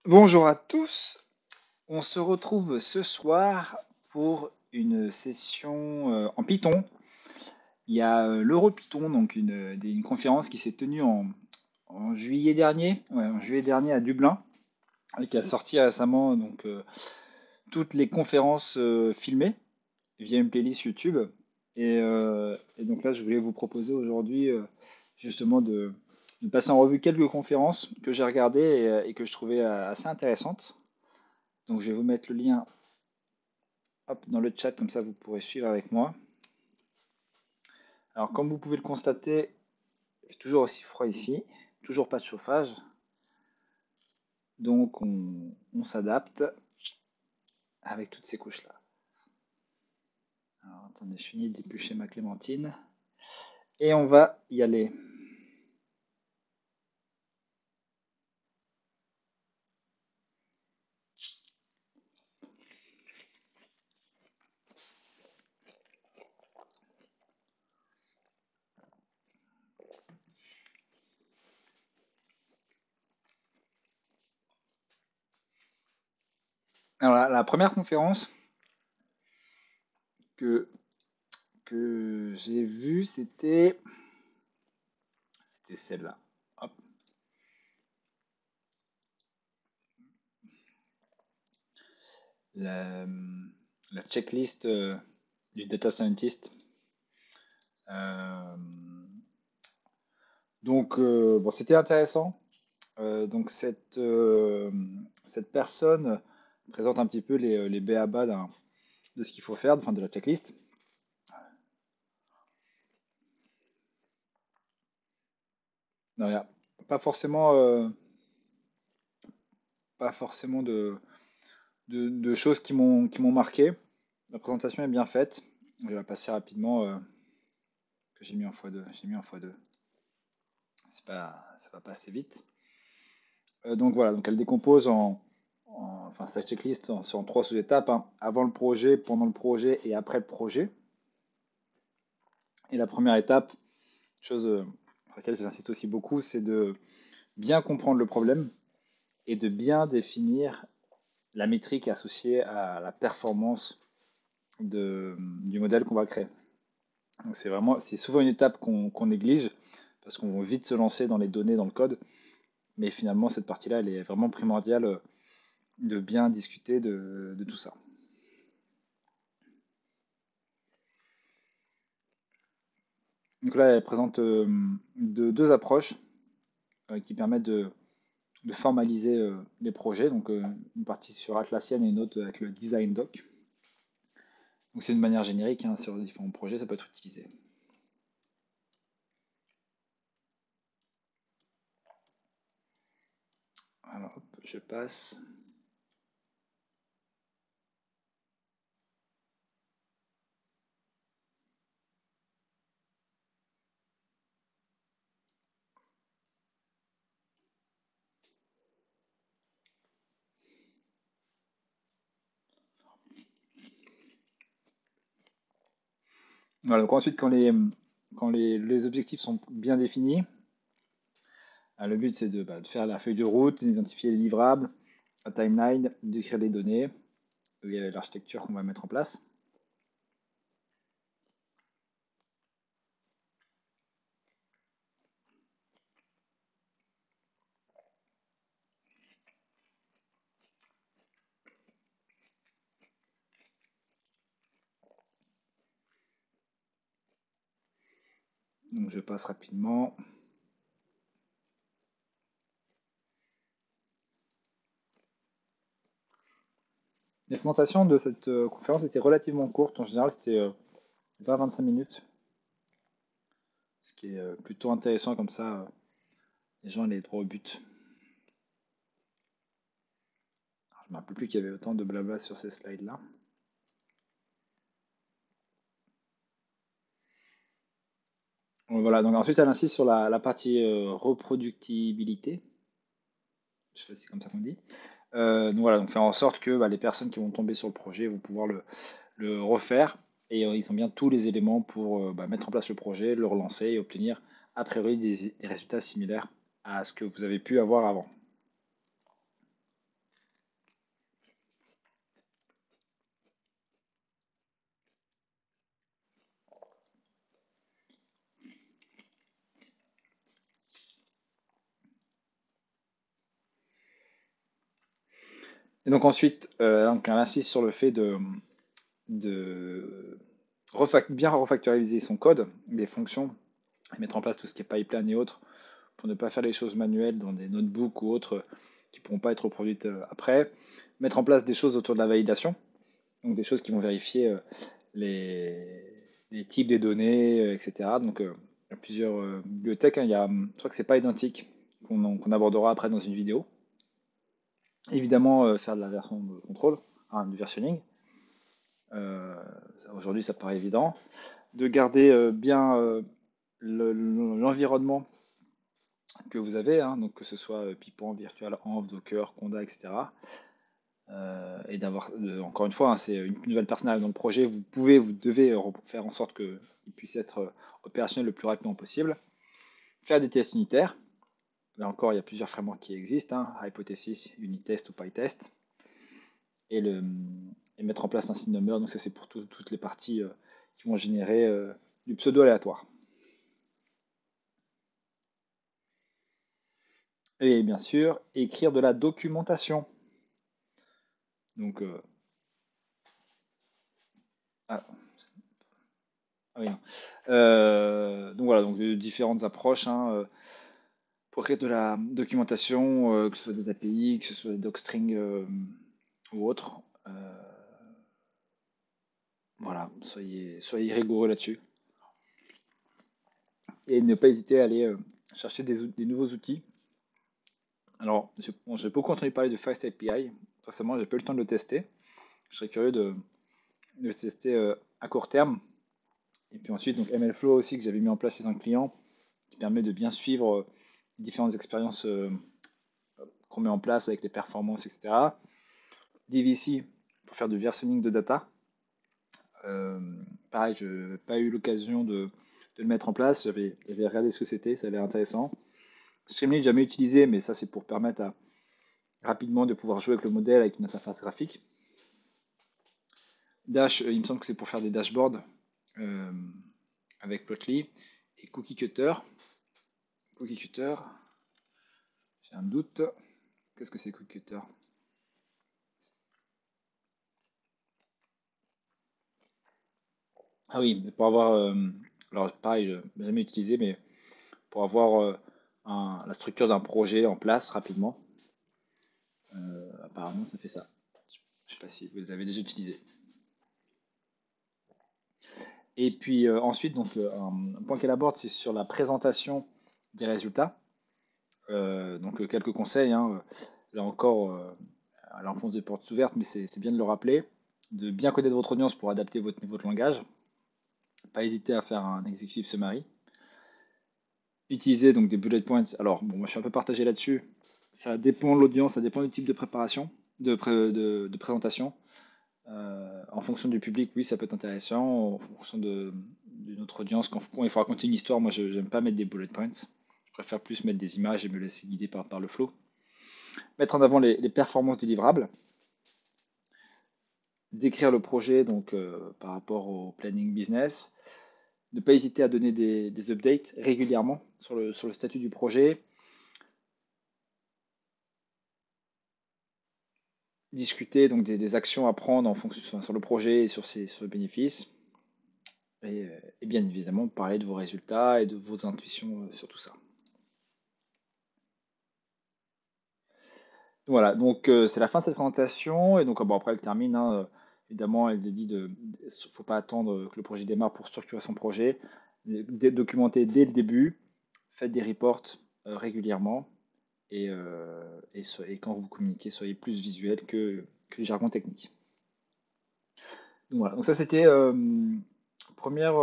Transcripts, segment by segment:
Bonjour à tous, on se retrouve ce soir pour une session en Python. Il y a l'EuroPython, donc une conférence qui s'est tenue en juillet dernier, ouais, en juillet dernier à Dublin, et qui a sorti récemment toutes les conférences filmées via une playlist YouTube. Et donc là, je voulais vous proposer aujourd'hui justement de passer en revue quelques conférences que j'ai regardées et que je trouvais assez intéressantes. Donc je vais vous mettre le lien hop, dans le chat, comme ça vous pourrez suivre avec moi. Alors comme vous pouvez le constater, il fait toujours aussi froid ici, toujours pas de chauffage, donc on s'adapte avec toutes ces couches-là. Alors attendez, je finis d'éplucher ma clémentine et on va y aller. Alors la première conférence que, que j'ai vue, c'était celle-là. Hop. La, la checklist du data scientist. Euh, bon, c'était intéressant. Donc cette personne présente un petit peu les b.a.-ba de ce qu'il faut faire, enfin de la checklist. Non, il y a pas forcément, pas forcément de choses qui m'ont marqué. La présentation est bien faite. Je vais la passer rapidement, que j'ai mis en x2. J'ai mis en x2. Ça va pas assez vite. Donc voilà, donc elle décompose enfin sa checklist en trois sous-étapes, hein. Avant le projet, pendant le projet et après le projet. Et la première étape, chose sur laquelle j'insiste aussi beaucoup, c'est de bien comprendre le problème et de bien définir la métrique associée à la performance du modèle qu'on va créer. Donc c'est souvent une étape qu'on néglige parce qu'on va vite se lancer dans les données, dans le code, mais finalement cette partie-là, elle est vraiment primordiale de bien discuter de tout ça. Donc là, elle présente deux approches qui permettent de formaliser les projets. Donc une partie sur Atlassian et une autre avec le Design Doc. Donc c'est une manière générique, hein, sur différents projets, ça peut être utilisé. Alors hop, je passe. Voilà, donc ensuite, quand les objectifs sont bien définis, le but c'est de faire la feuille de route, d'identifier les livrables, la timeline, d'écrire les données, et l'architecture qu'on va mettre en place. Donc je passe rapidement. Les présentations de cette conférence étaient relativement courtes. En général, c'était 20-25 minutes, ce qui est plutôt intéressant comme ça. Les gens allaient droit au but. Alors, je ne me rappelle plus qu'il y avait autant de blabla sur ces slides-là. Voilà, donc ensuite elle insiste sur la partie reproductibilité. Je sais pas si c'est comme ça qu'on dit. Donc voilà, donc faire en sorte que les personnes qui vont tomber sur le projet vont pouvoir le refaire et ils ont bien tous les éléments pour mettre en place le projet, le relancer et obtenir a priori des résultats similaires à ce que vous avez pu avoir avant. Et donc ensuite, donc elle insiste sur le fait de bien refactorialiser son code, les fonctions, et mettre en place tout ce qui est pipeline et autres, pour ne pas faire les choses manuelles dans des notebooks ou autres qui ne pourront pas être reproduites après. Mettre en place des choses autour de la validation, donc des choses qui vont vérifier les, les types des données, etc. Donc il y a plusieurs bibliothèques, hein. Je crois que c'est pas identique qu'on abordera après dans une vidéo. Évidemment, faire de la version de contrôle, hein, du versionning. Euh, Aujourd'hui, ça paraît évident. De garder bien l'environnement que vous avez, hein, donc que ce soit Python, Virtual Env, Docker, Conda, etc. Et d'avoir, encore une fois, hein, c'est une nouvelle personnage dans le projet, vous devez faire en sorte qu'il puisse être opérationnel le plus rapidement possible. Faire des tests unitaires. Là encore, il y a plusieurs frameworks qui existent, hein, Hypothesis, Unitest ou PyTest. Et, et mettre en place un signe number, donc ça c'est pour toutes les parties qui vont générer du pseudo aléatoire. Et bien sûr, écrire de la documentation. Donc, ah, ah oui, non. Donc voilà, donc différentes approches, hein, pour écrire de la documentation, que ce soit des API, que ce soit des docstrings ou autres. Voilà, soyez rigoureux là-dessus. Et ne pas hésiter à aller chercher des nouveaux outils. Alors, bon, j'ai beaucoup entendu parler de FastAPI. Récemment, j'ai pas eu le temps de le tester. Je serais curieux de le tester à court terme. Et puis ensuite, donc MLflow aussi que j'avais mis en place chez un client, qui permet de bien suivre différentes expériences qu'on met en place avec les performances, etc. DVC pour faire du versioning de data. Euh, Pareil, je n'avais pas eu l'occasion de le mettre en place. J'avais regardé ce que c'était, ça a l'air intéressant. Streamlit, jamais utilisé, mais ça c'est pour permettre rapidement de pouvoir jouer avec le modèle avec une interface graphique. Dash, il me semble que c'est pour faire des dashboards euh, avec Plotly. Et Cookie Cutter. Cookie Cutter, j'ai un doute. Qu'est-ce que c'est Cookie Cutter? Ah oui, c'est pour avoir. Alors pareil, je n'ai jamais utilisé, mais pour avoir la structure d'un projet en place rapidement. Apparemment, ça fait ça. Je ne sais pas si vous l'avez déjà utilisé. Et puis ensuite, donc, un point qu'elle aborde, c'est sur la présentation des résultats. Donc quelques conseils, hein. Là encore, elle enfonce des portes ouvertes, mais c'est bien de le rappeler. De bien connaître votre audience pour adapter votre niveau de langage. Pas hésiter à faire un executive summary. Utiliser donc des bullet points. Alors, bon, moi je suis un peu partagé là-dessus. Ça dépend de l'audience, ça dépend du type de préparation, de présentation. En fonction du public, oui, ça peut être intéressant. En fonction de notre audience, quand il faut raconter une histoire, moi je n'aime pas mettre des bullet points. Je préfère plus mettre des images et me laisser guider par le flow. Mettre en avant les performances délivrables. Décrire le projet donc par rapport au planning business. Ne pas hésiter à donner des updates régulièrement sur le statut du projet. Discuter donc des actions à prendre en fonction sur le projet et sur le bénéfice. Et bien évidemment, parler de vos résultats et de vos intuitions sur tout ça. Voilà, donc c'est la fin de cette présentation. Et donc bon, après, elle termine, hein, évidemment, elle dit faut pas attendre que le projet démarre pour structurer son projet. Documenter dès le début. Faites des reports régulièrement. Et quand vous communiquez, soyez plus visuel que le jargon technique. Donc voilà, donc ça c'était première,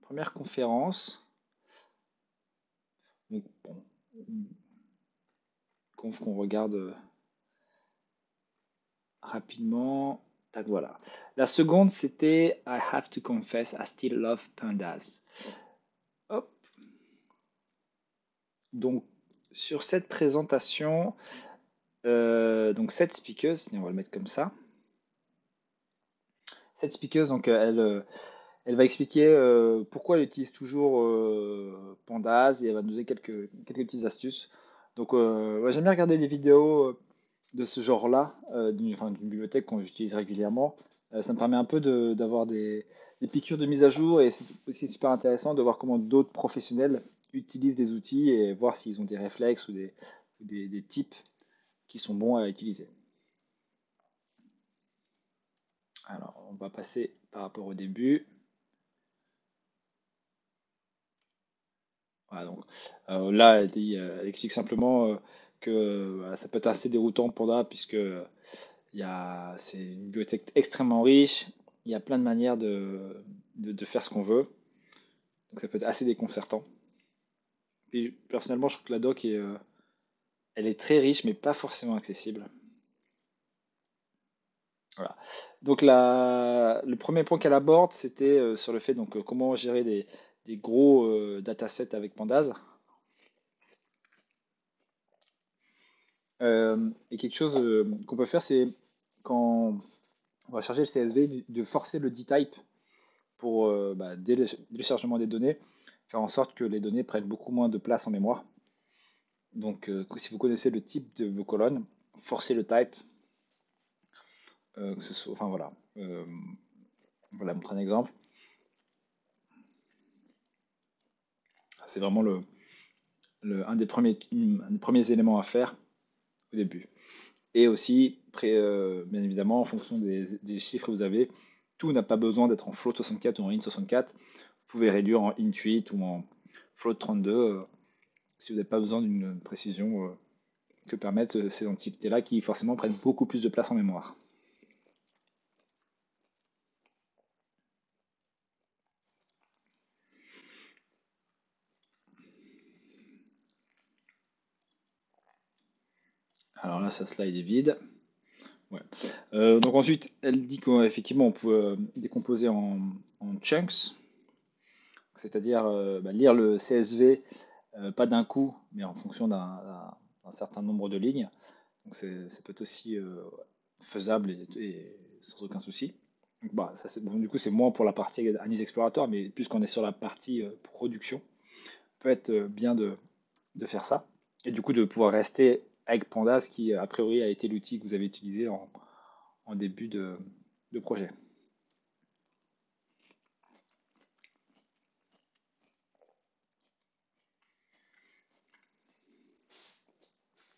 première conférence. Donc, bon, qu'on regarde rapidement. Tac, voilà. La seconde, c'était I have to confess, I still love pandas. Hop. Donc, sur cette présentation, donc cette speaker, on va le mettre comme ça. Cette speaker, donc elle va expliquer pourquoi elle utilise toujours Pandas et elle va nous donner quelques petites astuces. Donc, ouais, j'aime bien regarder des vidéos de ce genre-là, d'une bibliothèque qu'on utilise régulièrement. Ça me permet un peu d'avoir des piqûres de mise à jour et c'est aussi super intéressant de voir comment d'autres professionnels utilisent des outils et voir s'ils ont des réflexes ou des types qui sont bons à utiliser. Alors, on va passer par rapport au début. Voilà, donc, là, elle explique simplement que ça peut être assez déroutant pour Panda puisque c'est une bibliothèque extrêmement riche. Il y a plein de manières de faire ce qu'on veut. Donc ça peut être assez déconcertant. Puis personnellement, je trouve que la doc elle est très riche, mais pas forcément accessible. Voilà. Donc le premier point qu'elle aborde, c'était sur le fait donc comment gérer des gros datasets avec Pandas. Et quelque chose qu'on peut faire, c'est quand on va charger le CSV, de forcer le D-type pour dès le chargement des données, faire en sorte que les données prennent beaucoup moins de place en mémoire. Donc, si vous connaissez le type de vos colonnes, forcez le type, que ce soit, enfin voilà. Voilà, montre un exemple. C'est vraiment un des premiers éléments à faire au début. Et aussi, bien évidemment, en fonction des chiffres que vous avez, tout n'a pas besoin d'être en float 64 ou en int 64. Vous pouvez réduire en int 8 ou en float 32 si vous n'avez pas besoin d'une précision que permettent ces entités-là qui forcément prennent beaucoup plus de place en mémoire. Alors là, sa slide est vide. Ouais. Donc ensuite, elle dit qu'effectivement, on peut décomposer en chunks, c'est-à-dire lire le CSV pas d'un coup, mais en fonction d'un certain nombre de lignes. Donc ça peut être aussi faisable et sans aucun souci. Donc, bon, du coup, c'est moins pour la partie Analyse Explorator, mais puisqu'on est sur la partie production, peut être bien de faire ça. Et du coup, de pouvoir rester avec Pandas, qui a priori a été l'outil que vous avez utilisé en début de projet.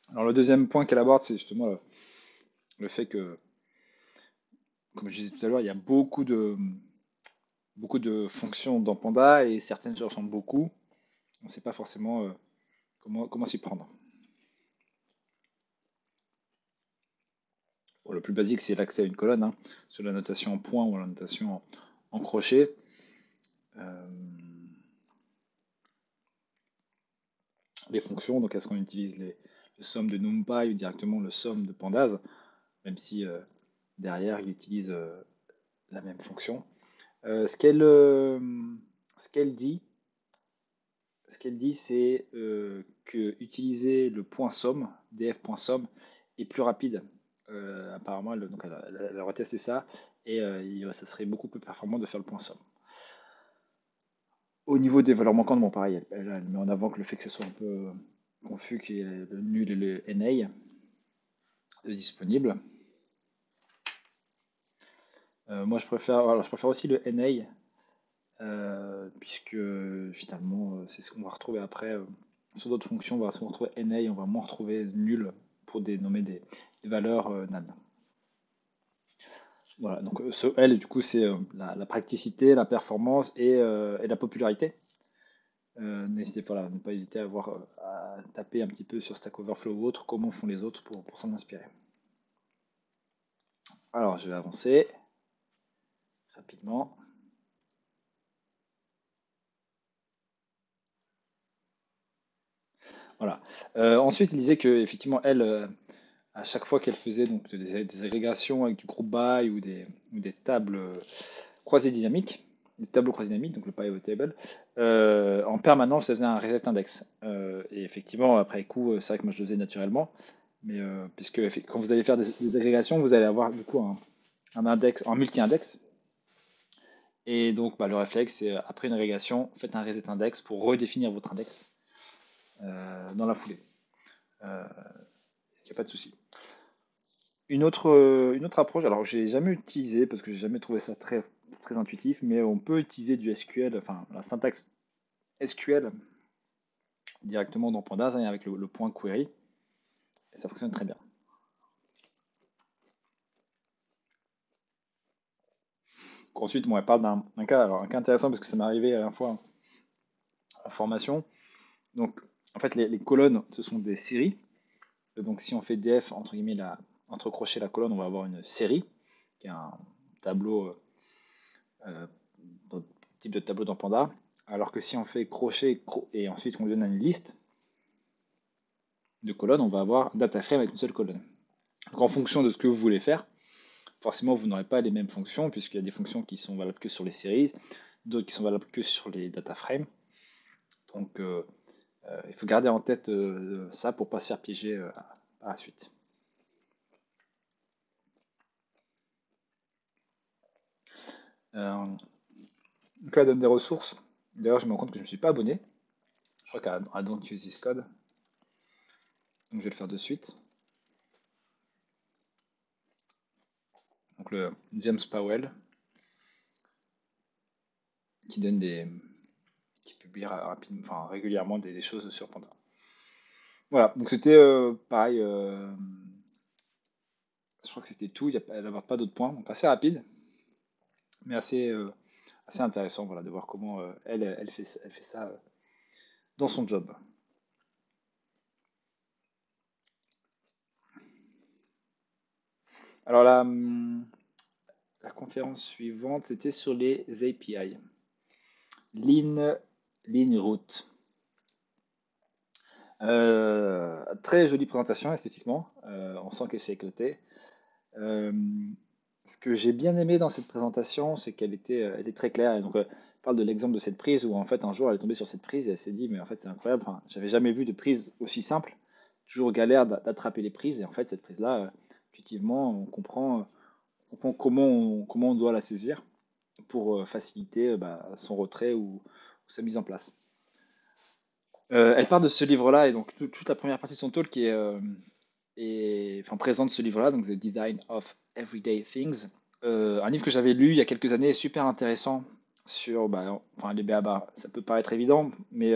Alors le deuxième point qu'elle aborde, c'est justement le fait que, comme je disais tout à l'heure, il y a beaucoup de fonctions dans Panda et certaines se ressemblent beaucoup. On ne sait pas forcément comment s'y prendre. Bon, le plus basique, c'est l'accès à une colonne, hein, sur la notation en point ou la notation en crochet. Euh, les fonctions, donc est-ce qu'on utilise le somme de NumPy ou directement le somme de Pandas, même si derrière il utilise la même fonction. Euh, ce qu'elle euh, ce qu'elle dit, ce qu'elle dit, c'est que utiliser le point somme, df.somme, est plus rapide. Apparemment, elle a retesté ça et ça serait beaucoup plus performant de faire le point somme. Au niveau des valeurs manquantes, bon, pareil, elle met en avant que le fait que ce soit un peu confus, qu'il y ait le nul et le NA de disponible. Moi, je préfère aussi le NA, puisque finalement, c'est ce qu'on va retrouver après. Sur d'autres fonctions, on va souvent retrouver NA, on va moins retrouver nul pour dénommer des valeurs NaN. Voilà, donc ce L, du coup, c'est la praticité, la performance et la popularité. N'hésitez pas, ne pas hésiter à taper un petit peu sur Stack Overflow ou autre, comment font les autres pour s'en inspirer. Alors, je vais avancer rapidement. Voilà. Ensuite, il disait que effectivement, elle, à chaque fois qu'elle faisait donc des agrégations avec du group by ou des tables croisées dynamiques, des tableaux croisés dynamiques, donc le pivot table, en permanence, ça faisait un reset index. Et effectivement, après coup, c'est vrai que moi je le faisais naturellement, mais puisque quand vous allez faire des agrégations, vous allez avoir du coup un index, un multi-index. Et donc, le réflexe, c'est après une agrégation, faites un reset index pour redéfinir votre index dans la foulée. Euh, Il n'y a pas de souci. Une autre approche, alors j'ai jamais utilisé parce que j'ai jamais trouvé ça très intuitif, mais on peut utiliser du SQL, enfin la syntaxe SQL directement dans Pandas hein, avec le point query, et ça fonctionne très bien. Ensuite, bon, elle parle d'un cas, alors un cas intéressant parce que ça m'est arrivé à la fois en formation. Donc, en fait, les colonnes, ce sont des séries. Donc, si on fait df, entre guillemets, entre crochet la colonne, on va avoir une série, qui est un tableau, euh, type de tableau dans Panda. Alors que si on fait crochet et ensuite on lui donne une liste de colonnes, on va avoir un data frame avec une seule colonne. Donc, en fonction de ce que vous voulez faire, forcément, vous n'aurez pas les mêmes fonctions, puisqu'il y a des fonctions qui sont valables que sur les séries, d'autres qui sont valables que sur les data frames. Donc, il faut garder en tête ça pour ne pas se faire piéger par la suite. Euh, donc là, elle donne des ressources. D'ailleurs, je me rends compte que je ne me suis pas abonné. Je crois qu'à Don't Use This Code. Donc, je vais le faire de suite. Donc, le James Powell qui donne qui publie rapidement, enfin, régulièrement des choses sur Panda. Voilà, donc c'était pareil. Je crois que c'était tout. Elle n'aborde pas d'autres points. Donc, assez rapide, mais assez intéressant voilà, de voir comment elle fait ça dans son job. Alors la conférence suivante, c'était sur les API. Lean, Lean Route. Très jolie présentation esthétiquement. On sent que c'est éclaté. Euh, Ce que j'ai bien aimé dans cette présentation, c'est elle est très claire. Et donc, elle parle de l'exemple de cette prise où en fait un jour elle est tombée sur cette prise et elle s'est dit mais en fait c'est incroyable. Enfin, j'avais jamais vu de prise aussi simple. Toujours galère d'attraper les prises et en fait cette prise-là, intuitivement, on comprend comment on doit la saisir pour faciliter son retrait ou sa mise en place. Elle part de ce livre-là et donc toute la première partie de son talk enfin, présente ce livre-là, donc The Design of Everyday Things. Un livre que j'avais lu il y a quelques années, super intéressant sur, enfin les BABA, ça peut paraître évident, mais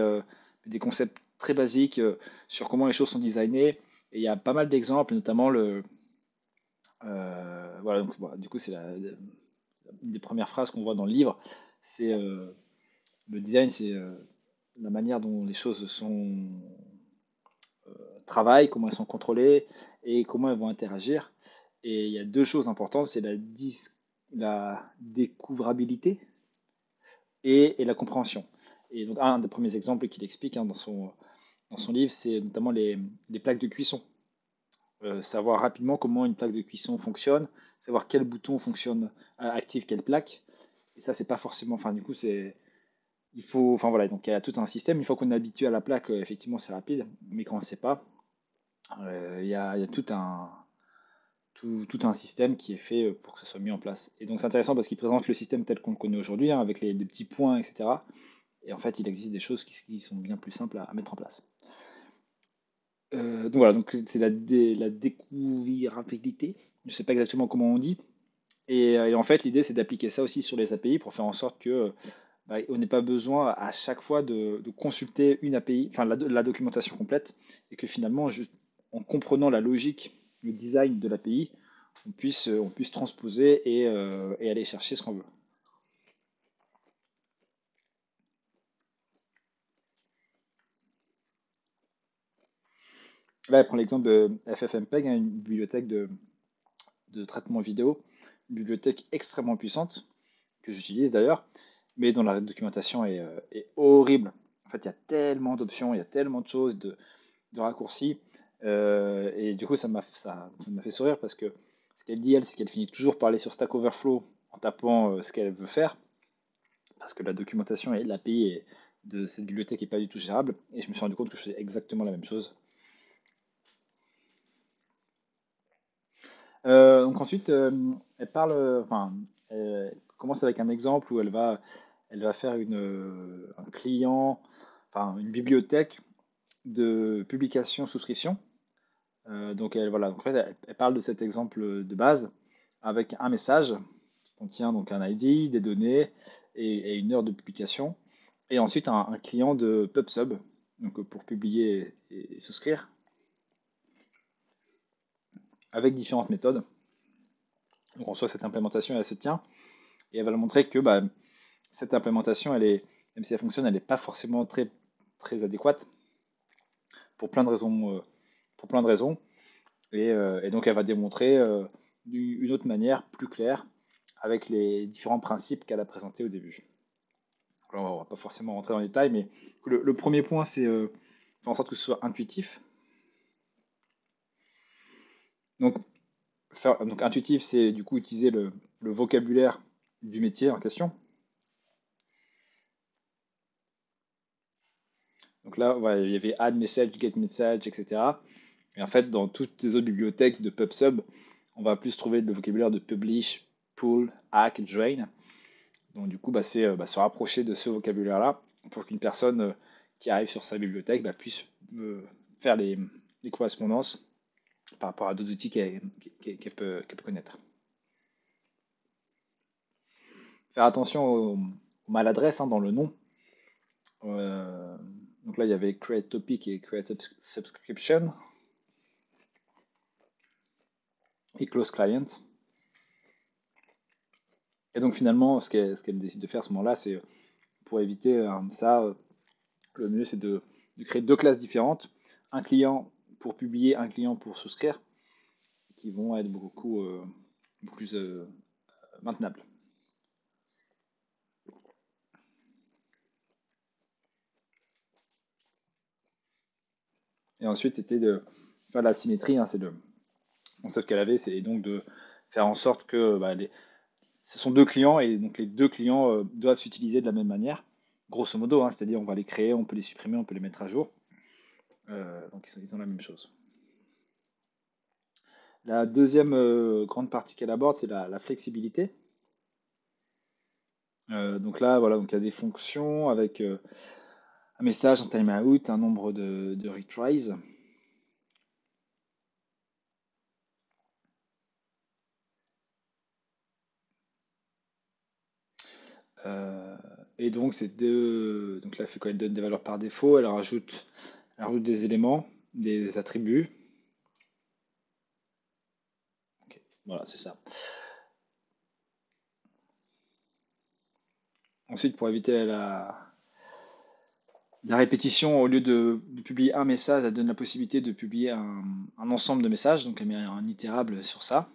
des concepts très basiques sur comment les choses sont designées. Et il y a pas mal d'exemples, notamment voilà, donc, voilà, du coup c'est une des premières phrases qu'on voit dans le livre, c'est le design, c'est la manière dont les choses travaillent, comment elles sont contrôlées et comment elles vont interagir. Et il y a deux choses importantes, c'est la découvrabilité et la compréhension. Et donc un des premiers exemples qu'il explique hein, dans son livre, c'est notamment les plaques de cuisson. Savoir rapidement comment une plaque de cuisson fonctionne, savoir quel bouton fonctionne, active quelle plaque. Et ça, c'est pas forcément. Enfin, du coup, il faut. Enfin voilà, donc il y a tout un système. Une fois qu'on est habitué à la plaque, effectivement, c'est rapide. Mais quand on ne sait pas, il y a tout un système qui est fait pour que ça soit mis en place. Et donc c'est intéressant parce qu'il présente le système tel qu'on le connaît aujourd'hui, hein, avec les petits points, etc. Et en fait, il existe des choses qui sont bien plus simples à mettre en place. Donc voilà, donc c'est la découvrabilité. Je ne sais pas exactement comment on dit. Et en fait, l'idée, c'est d'appliquer ça aussi sur les API pour faire en sorte que on n'ait pas besoin à chaque fois de consulter une API, enfin la documentation complète, et que finalement, juste en comprenant la logique, le design de l'API, on puisse transposer et aller chercher ce qu'on veut. Là, elle prend l'exemple de FFmpeg, hein, une bibliothèque de traitement vidéo, une bibliothèque extrêmement puissante, que j'utilise d'ailleurs, mais dont la documentation est horrible. En fait, il y a tellement d'options, il y a tellement de choses, de raccourcis. Et du coup, ça m'a fait sourire parce que ce qu'elle dit, elle, c'est qu'elle finit toujours par aller sur Stack Overflow en tapant ce qu'elle veut faire, parce que la documentation et l'API de cette bibliothèque n'est pas du tout gérable. Et je me suis rendu compte que je faisais exactement la même chose. Donc ensuite, elle parle, enfin, elle commence avec un exemple où elle va faire un client, enfin une bibliothèque de publication souscription. Donc voilà, donc, en fait, elle parle de cet exemple de base avec un message qui contient donc un ID, des données et une heure de publication. Et ensuite un client de PubSub, donc pour publier et souscrire, avec différentes méthodes. Donc en soi, cette implémentation, elle se tient et elle va montrer que bah, cette implémentation, même si elle fonctionne, elle n'est pas forcément très adéquate pour plein de raisons. Et donc elle va démontrer d'une autre manière, plus claire, avec les différents principes qu'elle a présentés au début. Alors, on va pas forcément rentrer dans les détails, mais le premier point, c'est faire en sorte que ce soit intuitif. Donc, donc intuitif, c'est du coup utiliser le vocabulaire du métier en question. Donc là, voilà, il y avait add message, get message, etc. Et en fait, dans toutes les autres bibliothèques de PubSub, on va plus trouver le vocabulaire de publish, pull, hack, drain. Donc du coup, c'est se rapprocher de ce vocabulaire-là pour qu'une personne qui arrive sur sa bibliothèque puisse faire les correspondances par rapport à d'autres outils qu'elle peut connaître. Faire attention aux maladresses dans le nom. Donc là, il y avait Create Topic et Create Subscription et Close Client. Et donc finalement, ce qu'elle décide de faire à ce moment-là, c'est pour éviter ça, le mieux c'est de créer deux classes différentes. Un client pour publier, un client pour souscrire, qui vont être beaucoup plus maintenables. Et ensuite, c'était de faire la symétrie, c'est le concept qu'elle avait, c'est donc de faire en sorte que ce sont deux clients et donc les deux clients doivent s'utiliser de la même manière, grosso modo, c'est-à-dire on va les créer, on peut les supprimer, on peut les mettre à jour. Donc ils ont la même chose. La deuxième grande partie qu'elle aborde, c'est la flexibilité. Donc là, voilà, donc il y a des fonctions avec un message, un timeout, un nombre de retries. Euh, et donc, donc là, quand elle donne des valeurs par défaut, elle rajoute des éléments, des attributs. Ok, voilà, c'est ça. Ensuite, pour éviter la répétition, au lieu de publier un message, elle donne la possibilité de publier un ensemble de messages. Donc, elle met un itérable sur ça.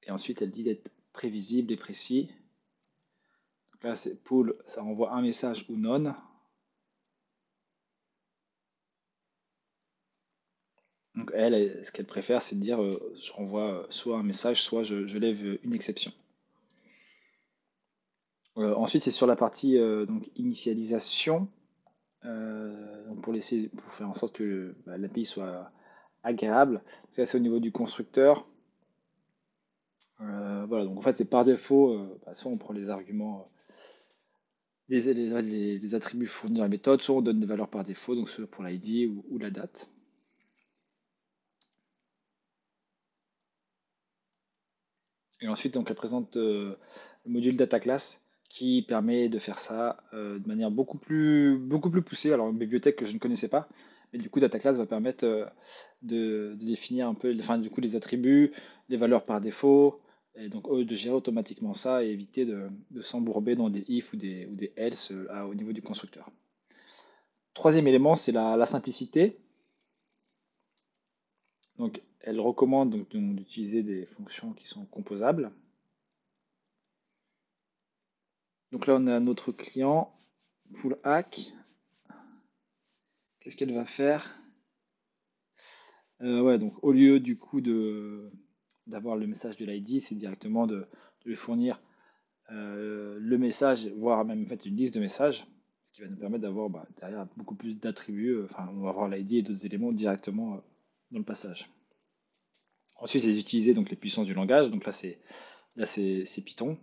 Et ensuite, elle dit d'être prévisible et précis. Donc là, c'est pull, ça envoie un message ou non. Donc ce qu'elle préfère, c'est de dire je renvoie soit un message, soit je lève une exception. Ensuite, c'est sur la partie donc initialisation, donc pour faire en sorte que l'API soit agréable. Donc là, c'est au niveau du constructeur. Voilà, donc en fait, c'est par défaut, soit on prend les arguments, les attributs fournis dans la méthode, soit on donne des valeurs par défaut, donc soit pour l'ID ou la date. Et ensuite, donc, elle présente le module data class qui permet de faire ça de manière beaucoup plus poussée. Alors, une bibliothèque que je ne connaissais pas, mais du coup, data class va permettre de définir un peu, enfin, du coup, les attributs, les valeurs par défaut, et donc de gérer automatiquement ça et éviter de s'embourber dans des if ou des else au niveau du constructeur. Troisième élément, c'est la simplicité. Donc, elle recommande donc d'utiliser des fonctions qui sont composables. Donc là, on a notre client, full hack. Qu'est-ce qu'elle va faire? Ouais, donc au lieu du coup d'avoir le message de l'ID, c'est directement de lui fournir le message, voire même en fait une liste de messages, ce qui va nous permettre d'avoir derrière beaucoup plus d'attributs. Enfin, on va avoir l'ID et d'autres éléments directement dans le passage. Ensuite, c'est d'utiliser donc les puissances du langage. Donc là c'est Python.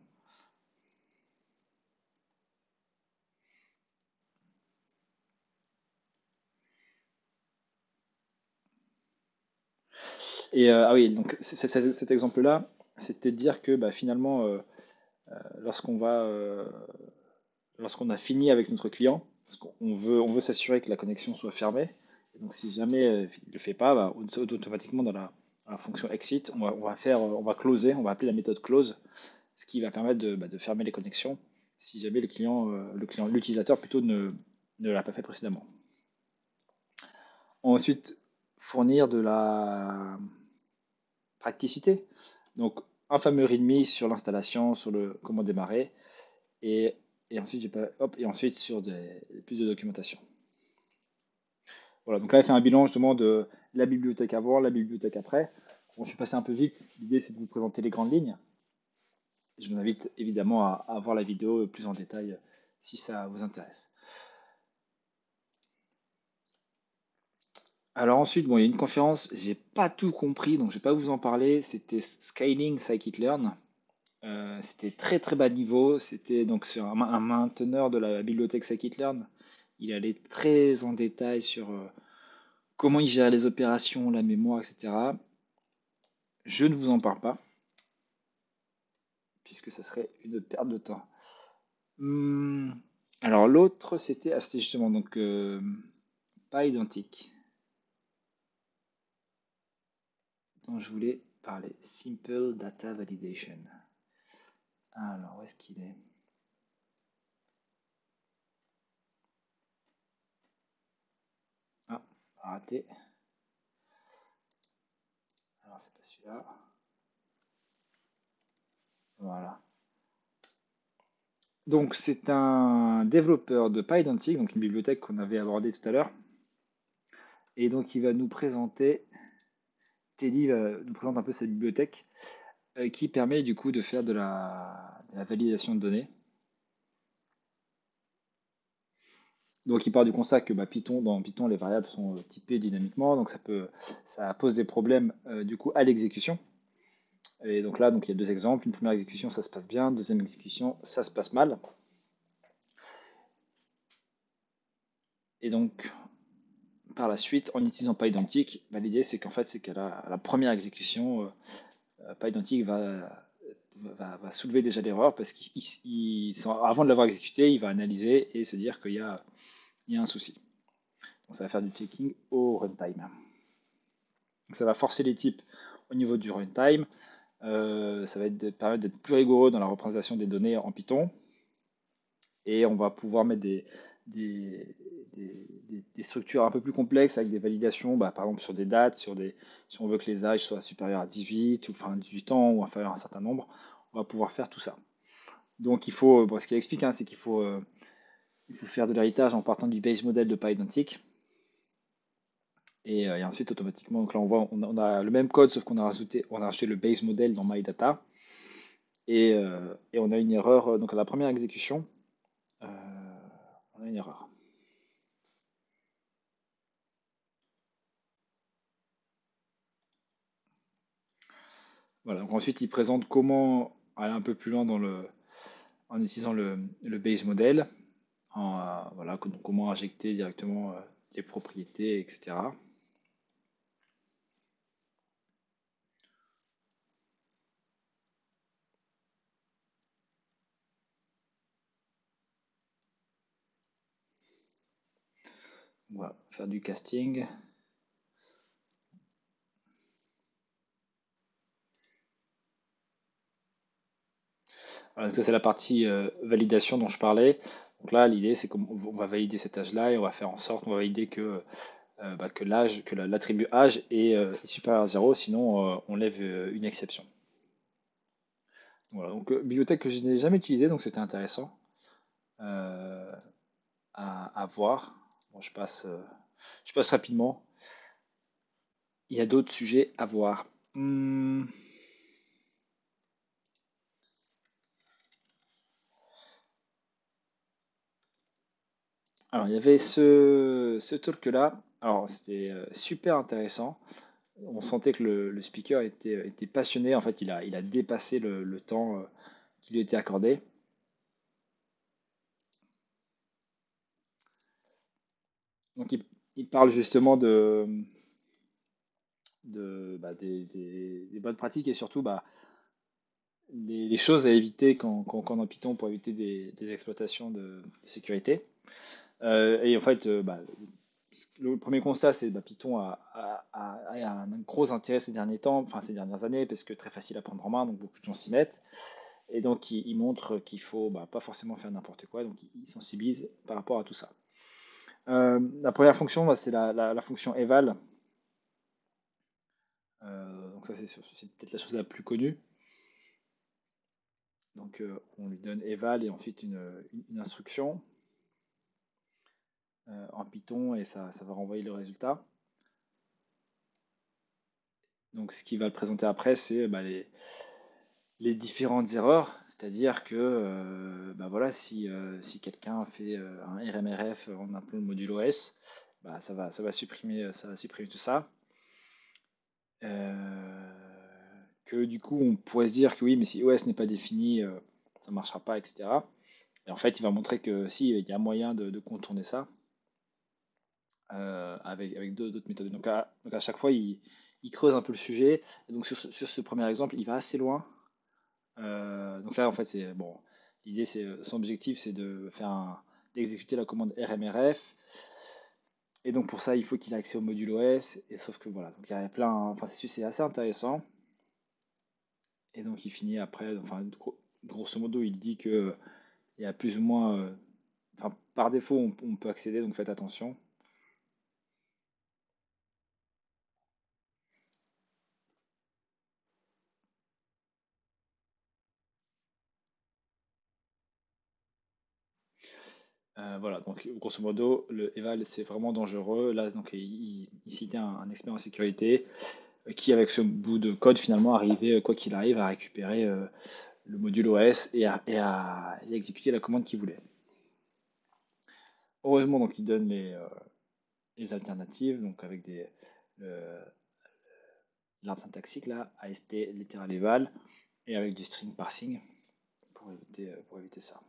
Ah oui, donc cet exemple-là, c'était de dire que bah, finalement, lorsqu'on va, lorsqu'on a fini avec notre client, parce qu'on veut s'assurer que la connexion soit fermée. Et donc, si jamais il ne le fait pas, bah, automatiquement dans la fonction exit, on va closer, on va appeler la méthode close, ce qui va permettre de fermer les connexions si jamais l'utilisateur plutôt ne l'a pas fait précédemment. Ensuite, fournir de la praticité. Donc, un fameux README sur l'installation, sur le comment démarrer, et, et ensuite, et ensuite sur plus de documentation. Voilà, donc là, il fait un bilan justement de la bibliothèque avant, la bibliothèque après. Bon, je suis passé un peu vite. L'idée, c'est de vous présenter les grandes lignes. Je vous invite évidemment à voir la vidéo plus en détail si ça vous intéresse. Alors ensuite, bon, il y a une conférence, j'ai pas tout compris, donc je vais pas vous en parler. C'était Scaling Scikit-Learn. C'était très très bas niveau. C'était donc sur un mainteneur de la bibliothèque Scikit-Learn. Il allait très en détail sur comment il gère les opérations, la mémoire, etc. Je ne vous en parle pas, puisque ça serait une perte de temps. Hum, alors l'autre, c'était justement donc pas identique, dont je voulais parler. Simple Data Validation. Alors, où est-ce qu'il est? Ah, raté. Alors, c'est pas celui-là. Voilà. Donc, c'est un développeur de PyDantic, donc une bibliothèque qu'on avait abordée tout à l'heure. Et donc, il va nous présenter, Teddy nous présente un peu cette bibliothèque qui permet du coup de faire de la validation de données. Donc, il part du constat que dans Python, les variables sont typées dynamiquement, donc ça pose des problèmes du coup à l'exécution. Et donc là, donc, il y a deux exemples. Une première exécution, ça se passe bien. Deuxième exécution, ça se passe mal. Et donc, par la suite, en utilisant PyIdentic, bah, l'idée c'est qu'en fait, c'est qu'à la première exécution, PyIdentic va soulever déjà l'erreur parce qu'avant de l'avoir exécuté, il va analyser et se dire qu'il y a un souci. Donc ça va faire du checking au runtime. Donc ça va forcer les types au niveau du runtime. Ça va permettre d'être plus rigoureux dans la représentation des données en Python. Et on va pouvoir mettre des, des structures un peu plus complexes avec des validations, bah, par exemple sur des dates, si on veut que les âges soient supérieurs à 18, ou enfin 18 ans ou inférieurs à un certain nombre, on va pouvoir faire tout ça. Donc ce qu'il explique, hein, c'est qu'il faut faire de l'héritage en partant du base model de PyIdentic. Et ensuite, automatiquement, donc là, on a le même code, sauf qu'on a rajouté le base model dans MyData. Et on a une erreur, donc à la première exécution, euh, on a une erreur. Voilà, donc ensuite, il présente comment aller un peu plus loin en utilisant le base model, voilà, comment injecter directement les propriétés, etc. Voilà, faire du casting. Voilà, donc ça, c'est la partie validation dont je parlais. Donc là, l'idée, c'est qu'on va valider cet âge-là et on va faire en sorte, on va valider que l'âge, que l'attribut âge est supérieur à 0, sinon on lève une exception. Voilà, donc bibliothèque que je n'ai jamais utilisée, donc c'était intéressant euh, à voir. Bon, je passe rapidement. Il y a d'autres sujets à voir. Alors, il y avait ce talk-là. Alors, c'était super intéressant. On sentait que le speaker était passionné. En fait, il a dépassé le temps qui lui était accordé. Donc, il parle justement des bonnes pratiques et surtout les choses à éviter quand on est en Python pour éviter des exploitations de sécurité. Et en fait, le premier constat, c'est Python a un gros intérêt ces derniers temps, enfin ces dernières années, parce que très facile à prendre en main, donc beaucoup de gens s'y mettent. Et donc, il montre qu'il faut pas forcément faire n'importe quoi, donc il sensibilise par rapport à tout ça. La première fonction, c'est la fonction eval. Donc ça, c'est peut-être la chose la plus connue. Donc, on lui donne eval et ensuite une instruction en Python et ça va renvoyer le résultat. Donc, ce qui va le présenter après, c'est les différentes erreurs, c'est-à-dire que voilà, si quelqu'un fait un RMRF en appelant le module OS, ça va supprimer tout ça. Que du coup, on pourrait se dire que oui, mais si OS n'est pas défini, ça ne marchera pas, etc. Et en fait, il va montrer que si, il y a moyen de contourner ça avec d'autres méthodes. Donc à chaque fois, il creuse un peu le sujet. Et donc sur ce premier exemple, il va assez loin. Donc là, en fait, c'est bon. L'idée, son objectif, c'est d'exécuter la commande RMRF. Et donc pour ça, il faut qu'il ait accès au module OS. Et sauf que voilà, donc il y a plein. Enfin, c'est assez intéressant. Et donc il finit après. Enfin, grosso modo, il dit que il y a plus ou moins. Enfin, par défaut, on peut accéder. Donc faites attention. Voilà, donc grosso modo, le eval c'est vraiment dangereux. Là, donc il citait un expert en sécurité qui, avec ce bout de code, finalement, arrivait, quoi qu'il arrive, à récupérer le module OS et à exécuter la commande qu'il voulait. Heureusement, donc il donne les alternatives, donc avec l'arbre syntaxique là, AST, literal eval, et avec du string parsing pour éviter ça.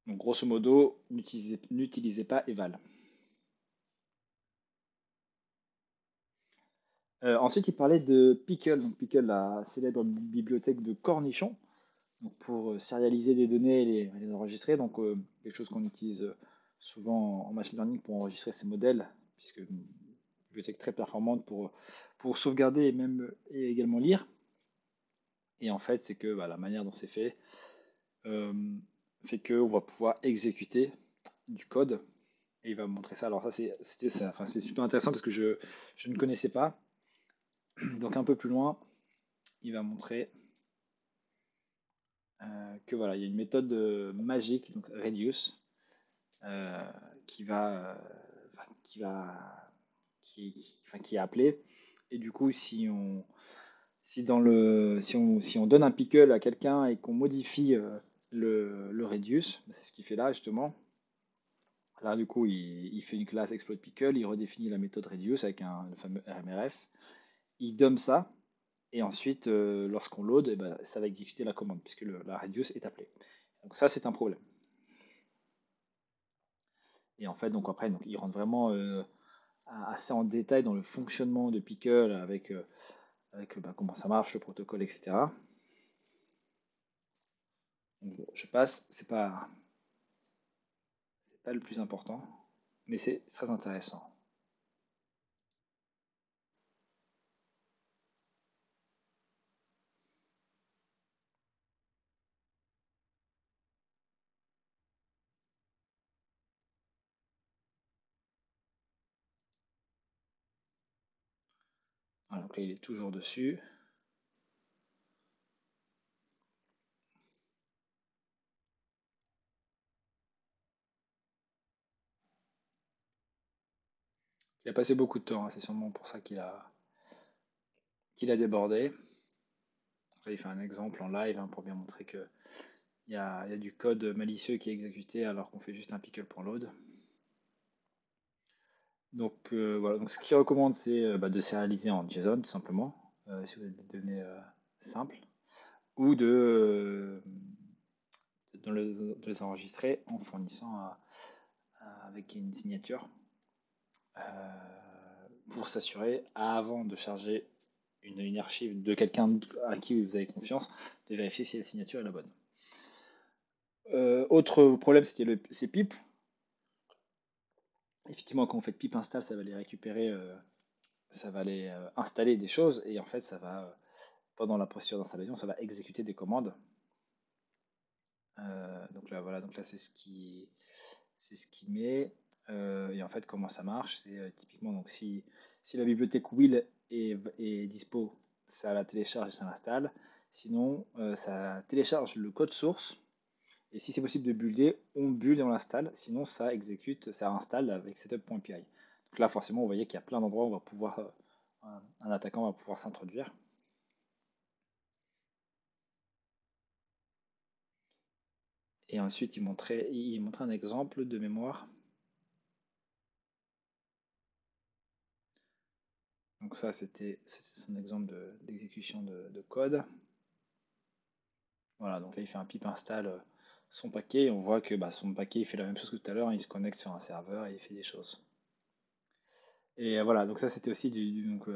Donc grosso modo, n'utilisez pas eval. Ensuite, il parlait de Pickle, donc Pickle, la célèbre bibliothèque de cornichons, donc pour serialiser des données et les enregistrer. Donc, quelque chose qu'on utilise souvent en machine learning pour enregistrer ces modèles, puisque une bibliothèque très performante pour sauvegarder et également lire. Et en fait, c'est que la manière dont c'est euh, fait qu'on va pouvoir exécuter du code. Et il va me montrer ça. Alors ça, c'était ça. Enfin, c'est super intéressant parce que je ne connaissais pas. Donc un peu plus loin, il va montrer que voilà, il y a une méthode magique, donc Reduce, euh, qui va, qui va, qui est appelée. Et du coup, si on donne un pickle à quelqu'un et qu'on modifie le Reduce, c'est ce qu'il fait là justement. Là, du coup, il fait une classe exploit pickle, il redéfinit la méthode Reduce avec le fameux RMRF. Il dump ça, et ensuite, lorsqu'on load, ça va exécuter la commande, puisque la Reduce est appelée. Donc ça, c'est un problème. Et en fait, donc après, il rentre vraiment assez en détail dans le fonctionnement de Pickle avec comment ça marche, le protocole, etc. Donc, bon, je passe, c'est pas le plus important, mais c'est très intéressant. Voilà, donc là, il est toujours dessus. Il a passé beaucoup de temps, hein, c'est sûrement pour ça qu'il a débordé. Donc là, il fait un exemple en live pour bien montrer que il y a du code malicieux qui est exécuté alors qu'on fait juste un pickle pour load. Donc voilà, donc ce qu'il recommande c'est de sérialiser en JSON tout simplement, si vous avez des données simples, ou de les enregistrer en fournissant avec une signature. pour s'assurer, avant de charger une archive de quelqu'un à qui vous avez confiance, de vérifier si la signature est la bonne. Autre problème, c'était ces pipes. Effectivement, quand vous faites pip install, ça va les récupérer, ça va aller installer des choses et en fait, ça va, pendant la procédure d'installation, ça va exécuter des commandes. Donc là, voilà, donc là, c'est ce qui met. Et en fait, comment ça marche? C'est typiquement, donc si la bibliothèque Will est dispo, ça la télécharge et ça l'installe. Sinon, ça télécharge le code source. Et si c'est possible de builder, on build et on l'installe. Sinon, ça exécute, ça installe avec setup.py. Donc là, forcément, vous voyez qu'il y a plein d'endroits où on va pouvoir, un attaquant va pouvoir s'introduire. Et ensuite, il montrait un exemple de mémoire. Donc ça, c'était son exemple d'exécution de code. Voilà, donc là, il fait un pip install son paquet. Et on voit que bah, son paquet, il fait la même chose que tout à l'heure. Il se connecte sur un serveur et il fait des choses. Et voilà, donc ça, c'était aussi donc,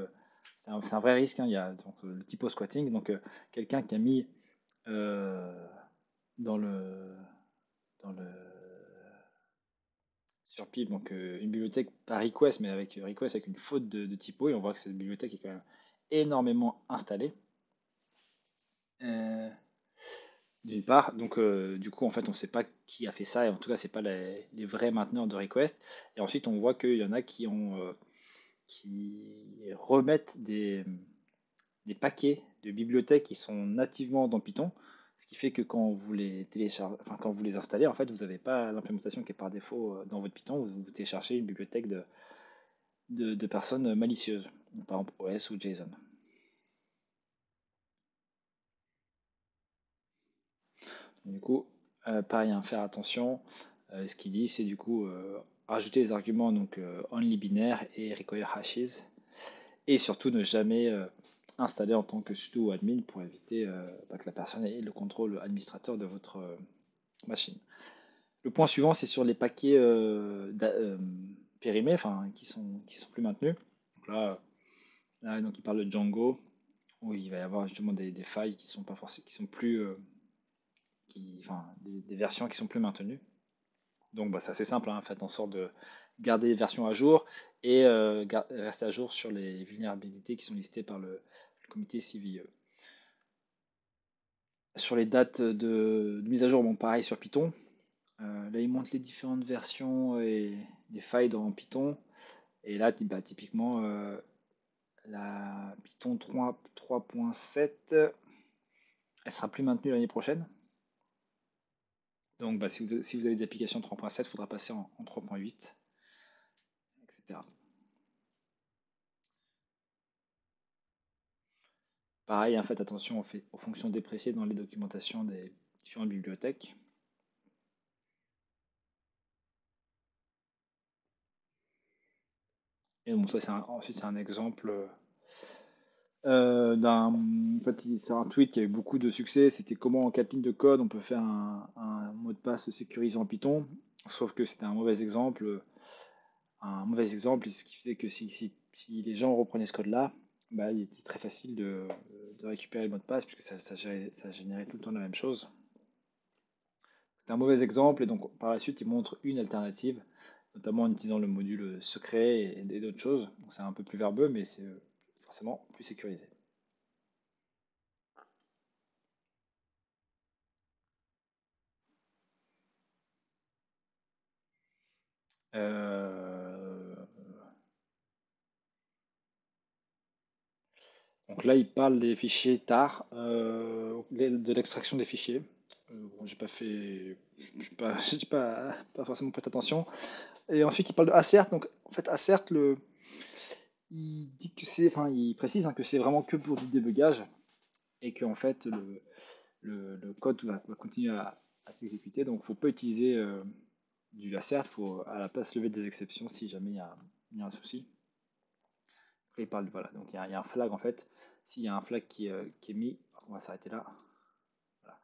c'est un vrai risque, hein. Il y a donc, le typo squatting. Donc, quelqu'un qui a mis euh, dans le, dans le sur pip, donc une bibliothèque pas request, mais avec request avec une faute de typo. Et on voit que cette bibliothèque est quand même énormément installée. Euh, D'une part, donc du coup en fait on ne sait pas qui a fait ça et en tout cas c'est pas les vrais mainteneurs de request. Et ensuite on voit qu'il y en a qui remettent des paquets de bibliothèques qui sont nativement dans Python, ce qui fait que quand vous les téléchargez, enfin quand vous les installez en fait vous n'avez pas l'implémentation qui est par défaut dans votre Python, vous téléchargez une bibliothèque de personnes malicieuses, par exemple OS ou JSON. Du coup, pareil, hein, faire attention. Ce qu'il dit, c'est du coup rajouter les arguments donc only binaire et require hashes. Et surtout ne jamais installer en tant que sudo ou admin pour éviter bah, que la personne ait le contrôle administrateur de votre machine. Le point suivant, c'est sur les paquets périmés, enfin qui sont plus maintenus. Donc là, donc il parle de Django, où il va y avoir justement des failles qui sont pas forcément, qui sont plus, enfin, des versions qui sont plus maintenues. Donc bah, c'est assez simple, hein. Faites en sorte de garder les versions à jour et rester à jour sur les vulnérabilités qui sont listées par le comité CVE. Sur les dates de mise à jour, bon pareil sur Python. Là il montre les différentes versions et les failles dans Python. Et là bah, typiquement la Python 3.7 elle sera plus maintenue l'année prochaine. Donc bah, si vous avez des applications 3.7, il faudra passer en 3.8, etc. Pareil, hein, faites attention aux fonctions dépréciées dans les documentations des différentes bibliothèques. Et bon, ça, ensuite, c'est un exemple c'est un tweet qui a eu beaucoup de succès. C'était comment en 4 lignes de code on peut faire un mot de passe sécurisé en Python. Sauf que c'était un mauvais exemple, ce qui faisait que si les gens reprenaient ce code-là, bah, il était très facile de récupérer le mot de passe puisque ça générait tout le temps la même chose. C'est un mauvais exemple et donc par la suite il montre une alternative, notamment en utilisant le module secret et d'autres choses. Donc c'est un peu plus verbeux mais c'est forcément plus sécurisé. Euh, donc là il parle des fichiers tar, de l'extraction des fichiers. Bon, j'ai pas fait, j'ai pas forcément prêté attention. Et ensuite il parle de assert. Donc en fait assert il dit que enfin il précise hein, que c'est vraiment que pour du débugage et que en fait le code va continuer à s'exécuter. Donc, il ne faut pas utiliser du assert, il faut à la place lever des exceptions si jamais il y a un souci. Et il parle, voilà, donc il y a un flag en fait. S'il y a un flag qui est mis, on va s'arrêter là. Voilà.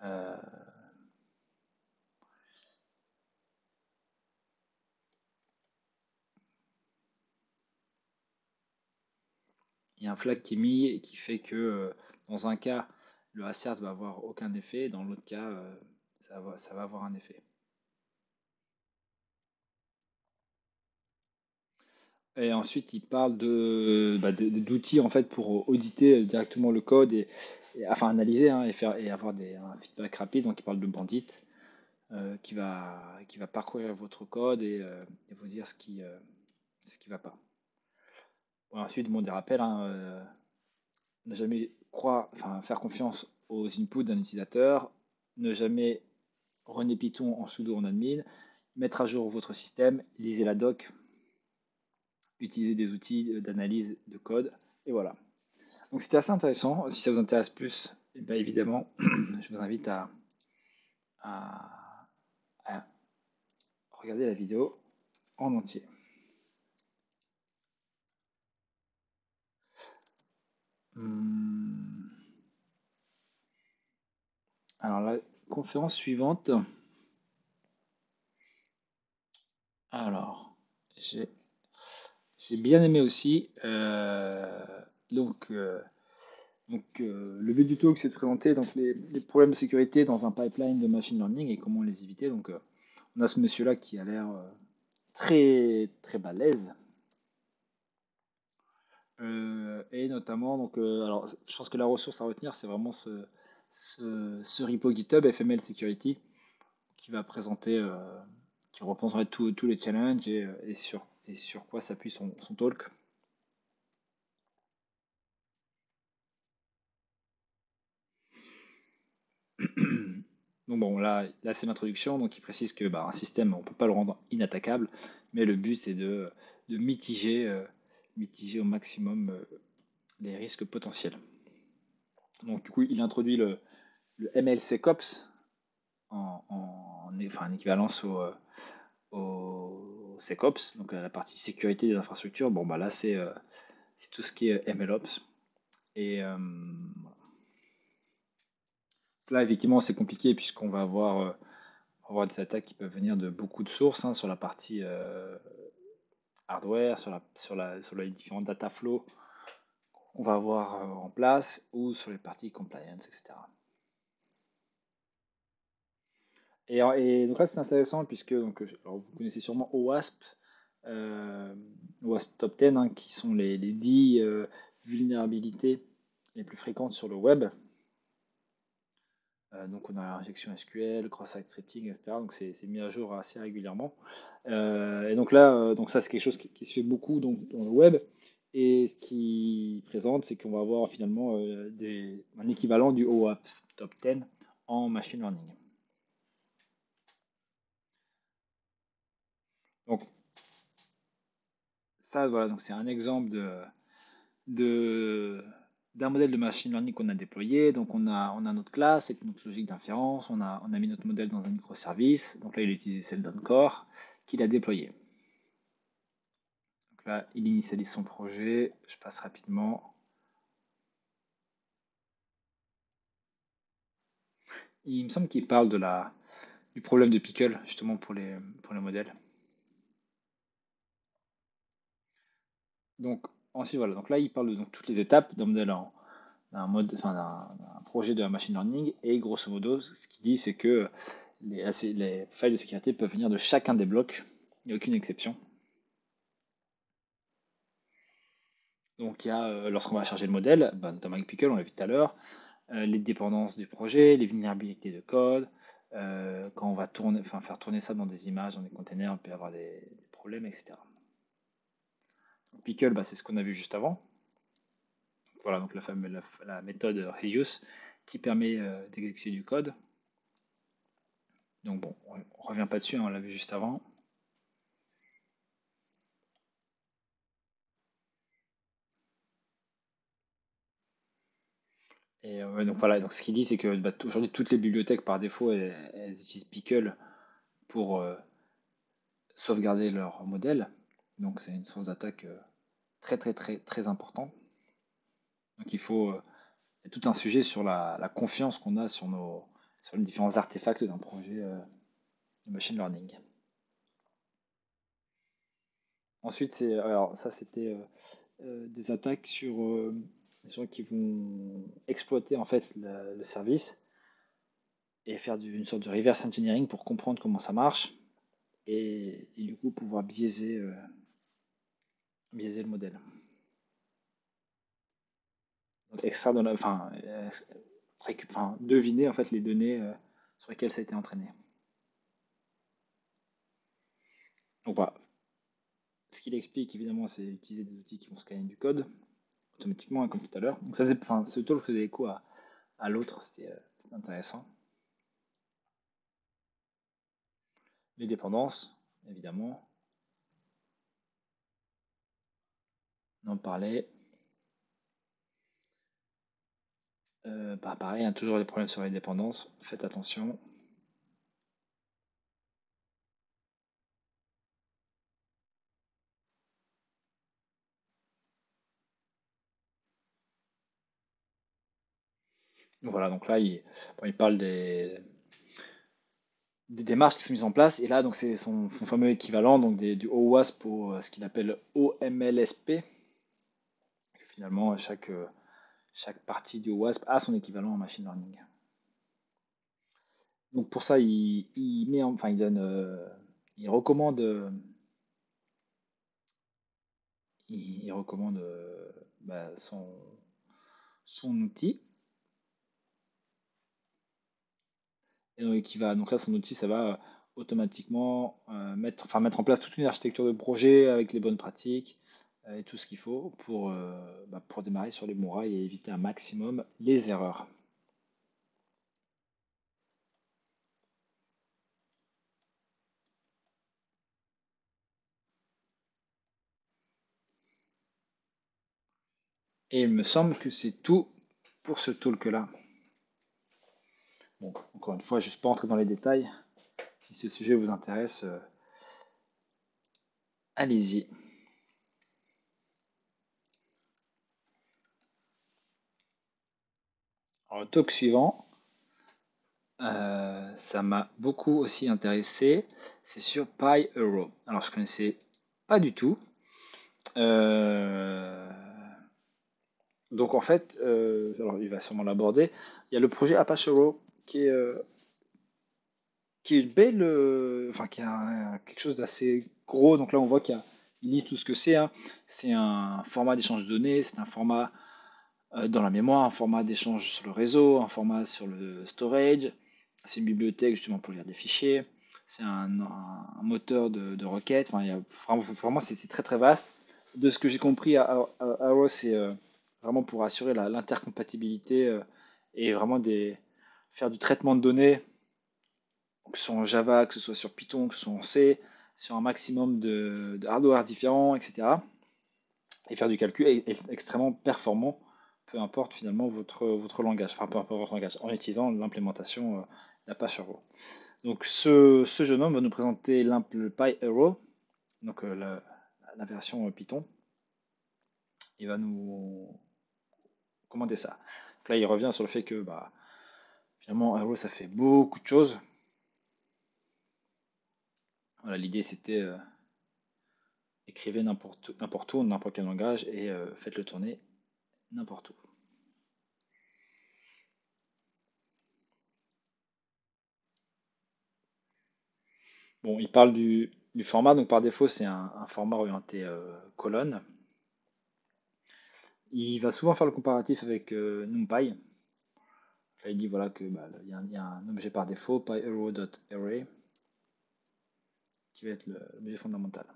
Euh, il y a un flag qui est mis et qui fait que dans un cas, le assert va avoir aucun effet, dans l'autre cas, ça va avoir un effet. Et ensuite, il parle d'outils en fait pour auditer directement le code enfin analyser hein, et avoir un feedback rapide. Donc, il parle de Bandit qui va parcourir votre code et vous dire ce qui va pas. Bon, ensuite, bon, des rappels, hein, ne jamais faire confiance aux inputs d'un utilisateur, ne jamais runner Python en sudo en admin, mettre à jour votre système, lisez la doc, utilisez des outils d'analyse de code, et voilà. Donc c'était assez intéressant. Si ça vous intéresse plus, eh bien, évidemment, je vous invite à- à regarder la vidéo en entier. Hum, Alors la conférence suivante, alors j'ai j'ai bien aimé aussi. Donc, euh, le but du talk, c'est de présenter donc, les problèmes de sécurité dans un pipeline de machine learning et comment les éviter. Donc, on a ce monsieur-là qui a l'air très très balèze. Et notamment, alors, je pense que la ressource à retenir, c'est vraiment ce repo GitHub FML Security qui va présenter, qui représenterait tous les challenges et sur quoi s'appuie son talk. Donc bon, là c'est l'introduction, donc il précise que un système, on ne peut pas le rendre inattaquable, mais le but c'est de mitiger au maximum les risques potentiels. Donc du coup, il introduit le MLSecOps enfin, en équivalence au SecOps, donc la partie sécurité des infrastructures. Bon, là c'est tout ce qui est MLOps. Et là, effectivement, c'est compliqué puisqu'on va avoir des attaques qui peuvent venir de beaucoup de sources hein, sur la partie hardware, sur les différents data flows qu'on va avoir en place ou sur les parties compliance, etc. Et donc là, c'est intéressant puisque alors vous connaissez sûrement OWASP, OWASP Top 10, hein, qui sont les 10 vulnérabilités les plus fréquentes sur le web. Donc on a l'injection SQL, cross-site scripting, etc. Donc c'est mis à jour assez régulièrement. Et donc là, donc ça c'est quelque chose qui se fait beaucoup dans le web. Et ce qui présente, c'est qu'on va avoir finalement un équivalent du OWASP Top 10 en machine learning. Donc ça, voilà, donc c'est un exemple de- d'un modèle de machine learning qu'on a déployé. Donc on a notre classe avec notre logique d'inférence, on a mis notre modèle dans un microservice. Donc là, il a utilisé celle d'Encore qu'il a déployé. Donc là, il initialise son projet. Je passe rapidement. Il me semble qu'il parle du problème de pickle, justement, pour les modèles. Donc, ensuite, voilà. Donc là, il parle de toutes les étapes d'un modèle d'un projet de machine learning. Et grosso modo, ce qu'il dit, c'est que les failles de sécurité peuvent venir de chacun des blocs. Il n'y a aucune exception. Donc, il y a, lorsqu'on va charger le modèle, notamment avec Pickle, on l'a vu tout à l'heure, les dépendances du projet, les vulnérabilités de code. Quand on va faire tourner ça dans des images, dans des containers, on peut avoir des problèmes, etc. Pickle, c'est ce qu'on a vu juste avant. Voilà, donc la méthode reuse qui permet d'exécuter du code. Donc bon, on ne revient pas dessus, hein, on l'a vu juste avant. Et donc voilà, donc ce qu'il dit, c'est que aujourd'hui toutes les bibliothèques par défaut, elles utilisent Pickle pour sauvegarder leur modèle. Donc c'est une source d'attaque très très très très important. Donc il y a tout un sujet sur la confiance qu'on a sur les différents artefacts d'un projet de machine learning. Ensuite, alors ça c'était des attaques sur les gens qui vont exploiter en fait le service et faire une sorte de reverse engineering pour comprendre comment ça marche et du coup pouvoir biaiser le modèle. Donc extraire enfin, deviner en fait les données sur lesquelles ça a été entraîné. Donc voilà. Ce qu'il explique évidemment, c'est utiliser des outils qui vont scanner du code automatiquement, hein, comme tout à l'heure. Donc ça, enfin, ce talk faisait écho à l'autre, c'était intéressant. Les dépendances, évidemment, on en parlait. Bah, pareil, hein, toujours des problèmes sur les dépendances, faites attention. Voilà, donc là, bon, il parle des démarches qui sont mises en place, et là, donc c'est son fameux équivalent, donc du OWASP pour ce qu'il appelle OMLSP. Finalement, chaque partie du OWASP a son équivalent en machine learning. Donc pour ça, il met, enfin, il donne, il recommande, il recommande bah, son outil. Et donc là, son outil, ça va automatiquement mettre en place toute une architecture de projet avec les bonnes pratiques et tout ce qu'il faut pour démarrer sur les bons rails et éviter un maximum les erreurs. Et il me semble que c'est tout pour ce talk-là. Bon, encore une fois, je ne suis pas entré dans les détails. Si ce sujet vous intéresse, allez-y. Alors, le talk suivant, ça m'a beaucoup aussi intéressé. C'est sur PyEuro. Alors, je connaissais pas du tout. Euh, donc, en fait, alors il va sûrement l'aborder. Il y a le projet Apache Euro qui est une belle, enfin, qui a quelque chose d'assez gros. Donc là, on voit il liste tout ce que c'est, hein. C'est un format d'échange de données, c'est un format dans la mémoire, un format d'échange sur le réseau, un format sur le storage. C'est une bibliothèque justement pour lire des fichiers. C'est un moteur de requête. Enfin, il y a vraiment c'est très très vaste. De ce que j'ai compris, Arrow, c'est vraiment pour assurer l'intercompatibilité et vraiment faire du traitement de données, que ce soit en Java, que ce soit sur Python, que ce soit en C, sur un maximum de hardware différents, etc. Et faire du calcul extrêmement performant, peu importe finalement votre langage, enfin peu importe votre langage, en utilisant l'implémentation d'Apache Arrow. Donc ce jeune homme va nous présenter le PyArrow, donc la version Python. Il va nous commander ça. Donc là, il revient sur le fait que finalement, Arrow, ça fait beaucoup de choses. Voilà, l'idée, c'était écrivez n'importe où, n'importe quel langage, et faites-le tourner n'importe où. Bon, il parle du format, donc par défaut, c'est un format orienté colonne. Il va souvent faire le comparatif avec NumPy. Là, il dit voilà que il y a un objet par défaut, pyarrow.array, qui va être l'objet fondamental.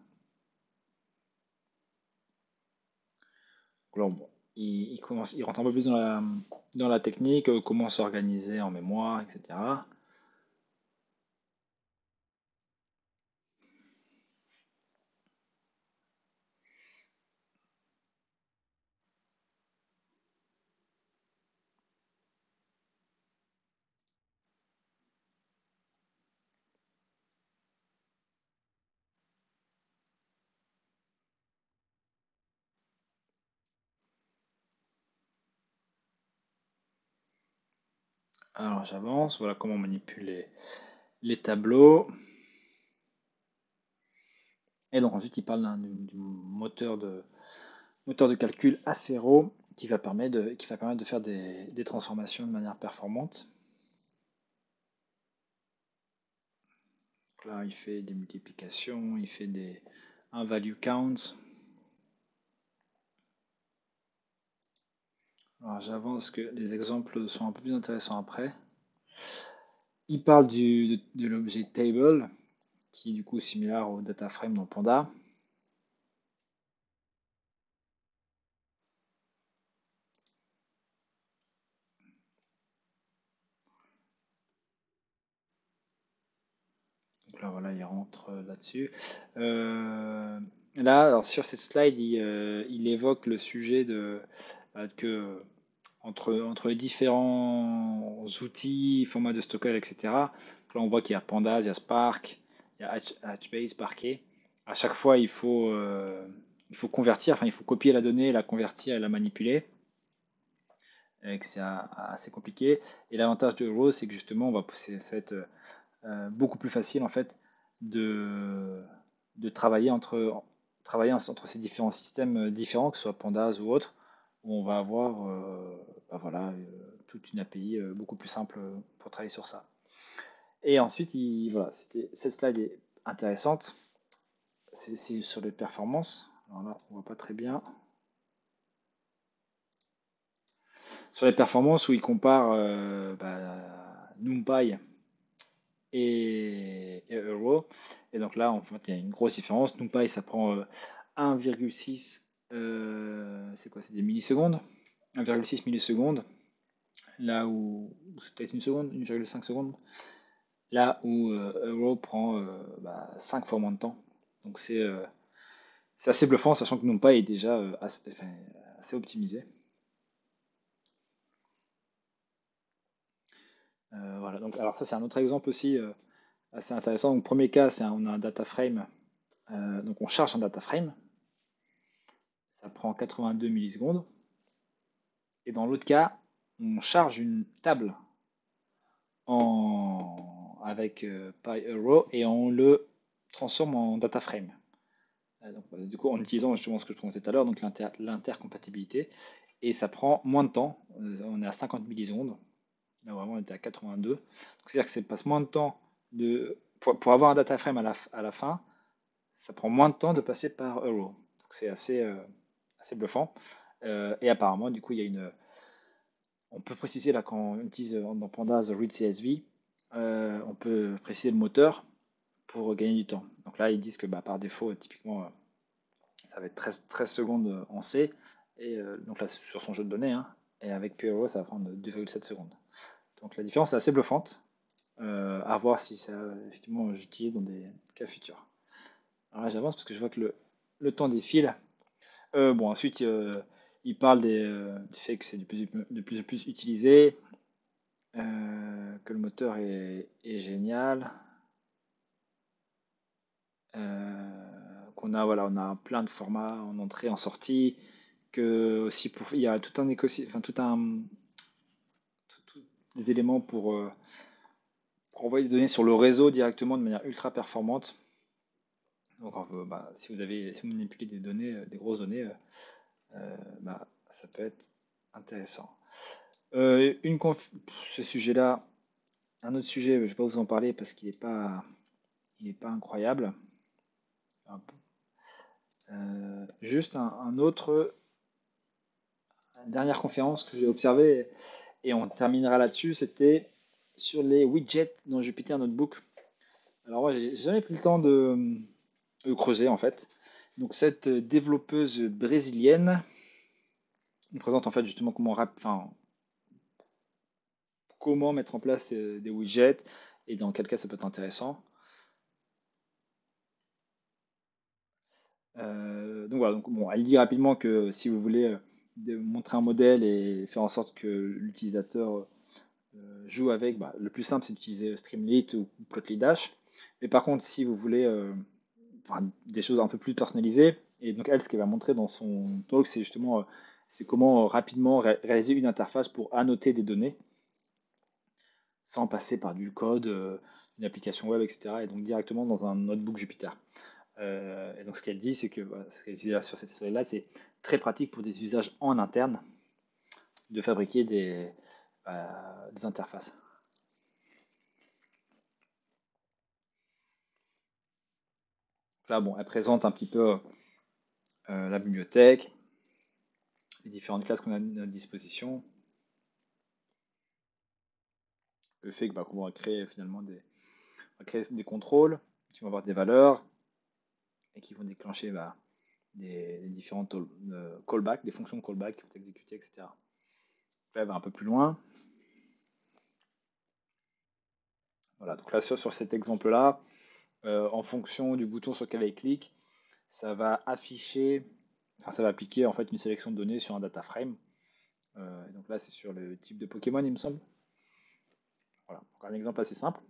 Donc là, bon, il rentre un peu plus dans la technique, comment s'organiser en mémoire, etc. Alors j'avance, voilà comment on manipule les tableaux. Et donc ensuite il parle du moteur moteur de calcul Acero qui va permettre de faire des transformations de manière performante. Donc là, il fait des multiplications, il fait un value count. Alors j'avance que les exemples sont un peu plus intéressants après. Il parle de l'objet table, qui est du coup similaire au data frame dans Panda. Donc là, voilà, il rentre là-dessus. Là, alors sur cette slide, il évoque le sujet que entre les différents outils, formats de stockage, etc. Donc là, on voit qu'il y a Pandas, il y a Spark, il y a HBase, Parquet. À chaque fois, il faut convertir, enfin, il faut copier la donnée, la convertir et la manipuler. Et que c'est assez compliqué. Et l'avantage de Rose, c'est que justement, ça va être beaucoup plus facile en fait de, de travailler entre ces différents systèmes différents, que ce soit Pandas ou autres, où on va avoir voilà, toute une API beaucoup plus simple pour travailler sur ça. Et ensuite, voilà, cette slide est intéressante. C'est sur les performances. Alors là, on voit pas très bien. Sur les performances où il compare NumPy et Euro. Et donc là, en fait, il y a une grosse différence. NumPy, ça prend 1,6, c'est quoi? C'est des millisecondes? 1,6 millisecondes. Là où c'est peut-être une seconde, 1,5 secondes. Là où Euro prend 5 fois moins de temps. Donc c'est assez bluffant, sachant que NumPy est déjà assez optimisé. Voilà, donc alors ça c'est un autre exemple aussi assez intéressant. Donc, premier cas, on a un data frame. Donc on charge un data frame, ça prend 82 millisecondes. Et dans l'autre cas, on charge une table avec PyEuro et on le transforme en data frame. Donc, du coup, en utilisant justement ce que je présentais tout à l'heure, donc l'intercompatibilité, et ça prend moins de temps. On est à 50 millisecondes. Là, vraiment, on était à 82. Donc, c'est-à-dire que ça passe moins de temps pour avoir un data frame à la fin, ça prend moins de temps de passer par Euro. Donc, c'est assez bluffant. Et apparemment, du coup, on peut préciser là quand on utilise dans Pandas Read CSV, on peut préciser le moteur pour gagner du temps. Donc là, ils disent que par défaut, typiquement, ça va être 13 secondes en C. Et donc là, c'est sur son jeu de données, hein. Et avec PRO, ça va prendre 2,7 secondes. Donc la différence est assez bluffante. À voir si ça, effectivement, j'utilise dans des cas futurs. Alors là, j'avance parce que je vois que le temps défile. Bon, ensuite, il parle du fait que c'est de plus en plus utilisé, que le moteur est génial, qu'on a, voilà, on a plein de formats en entrée, en sortie, que aussi il y a tout un écosystème, enfin des éléments pour envoyer des données sur le réseau directement de manière ultra performante. Donc, si vous manipulez des données, des grosses données, ça peut être intéressant. Ce sujet-là, un autre sujet, je ne vais pas vous en parler parce qu'il est pas incroyable. Juste un autre, une dernière conférence que j'ai observée et on terminera là-dessus, c'était sur les widgets dans Jupyter Notebook. Alors moi, j'ai jamais pris le temps de creuser en fait. Donc cette développeuse brésilienne nous présente en fait justement comment mettre en place des widgets et dans quel cas ça peut être intéressant. Donc voilà, donc, bon, elle dit rapidement que si vous voulez montrer un modèle et faire en sorte que l'utilisateur joue avec, le plus simple c'est d'utiliser Streamlit ou Plotly Dash. Mais par contre, si vous voulez des choses un peu plus personnalisées, et donc elle, ce qu'elle va montrer dans son talk, c'est justement c'est comment rapidement réaliser une interface pour annoter des données sans passer par du code, une application web, etc. Et donc directement dans un notebook Jupyter. Et donc ce qu'elle dit, c'est que voilà, ce qu'elle dit là sur cette slide-là, c'est très pratique pour des usages en interne de fabriquer des interfaces. Là, bon, elle présente un petit peu la bibliothèque, les différentes classes qu'on a à notre disposition, le fait que, bah, qu'on va créer finalement on va créer des contrôles qui vont avoir des valeurs et qui vont déclencher des différents callbacks, des fonctions de callback qui vont être exécutées, etc. Là, elle va un peu plus loin. Voilà, donc là, sur cet exemple-là, en fonction du bouton sur lequel elle clique, ça va afficher, enfin, ça va appliquer en fait une sélection de données sur un data frame. Donc là, c'est sur le type de Pokémon, il me semble. Voilà, donc un exemple assez simple.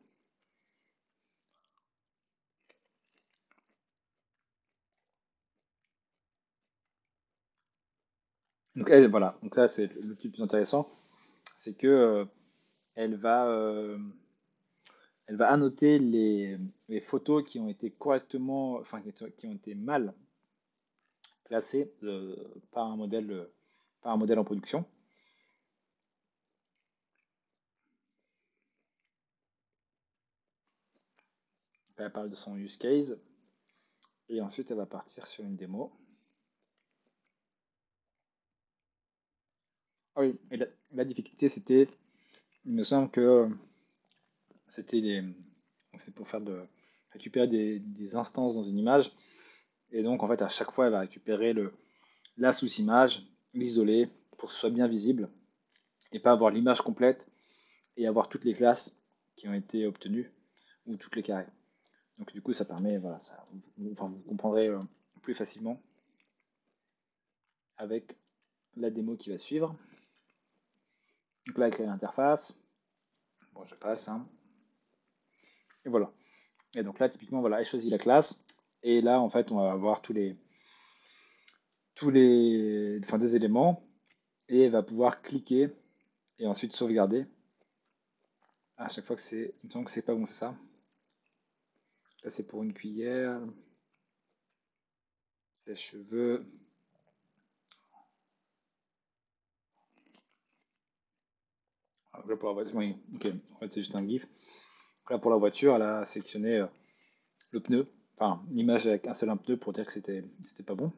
Donc voilà, donc là, c'est l'outil le plus intéressant, c'est que elle va, euh, elle va annoter les photos qui ont été correctement, enfin qui ont été mal classées par un modèle en production. Elle parle de son use case et ensuite elle va partir sur une démo. Ah oui, et la difficulté c'était, il me semble que c'était c'est pour récupérer des instances dans une image et donc en fait à chaque fois elle va récupérer la sous-image, l'isoler pour que ce soit bien visible et pas avoir l'image complète et avoir toutes les classes qui ont été obtenues ou toutes les carrés. Donc du coup, ça permet, voilà, enfin, vous comprendrez plus facilement avec la démo qui va suivre. Donc là, créer l'interface. Bon, je passe, hein. Et voilà. Et donc là, typiquement, voilà, elle choisit la classe. Et là, en fait, on va avoir enfin, des éléments. Et elle va pouvoir cliquer et ensuite sauvegarder. À chaque fois que il me semble que c'est pas bon, c'est ça. Là, c'est pour une cuillère, sèche-cheveux. Là, pour la voiture, oui, ok. En fait, c'est juste un GIF. Là, pour la voiture, elle a sélectionné le pneu, enfin, l'image avec un seul pneu pour dire que c'était pas bon.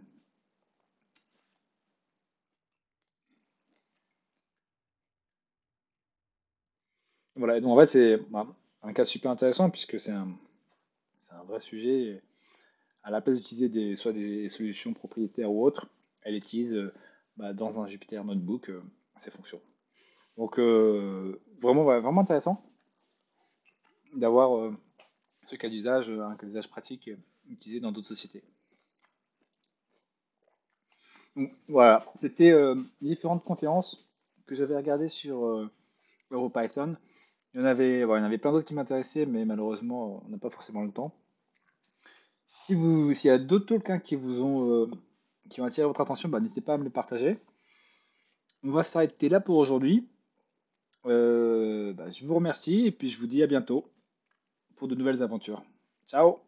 Voilà, et donc en fait, c'est un cas super intéressant puisque c'est un vrai sujet. À la place d'utiliser soit des solutions propriétaires ou autres, elle utilise dans un Jupyter Notebook ces fonctions. Donc, vraiment, ouais, vraiment intéressant d'avoir ce cas d'usage, un cas d'usage pratique utilisé dans d'autres sociétés. Donc, voilà, c'était différentes conférences que j'avais regardées sur EuroPython. Il y en avait plein d'autres qui m'intéressaient, mais malheureusement, on n'a pas forcément le temps. S'il y a d'autres talks hein, qui ont attiré votre attention, bah, n'hésitez pas à me les partager. On va s'arrêter là pour aujourd'hui. Je vous remercie et puis je vous dis à bientôt pour de nouvelles aventures. Ciao!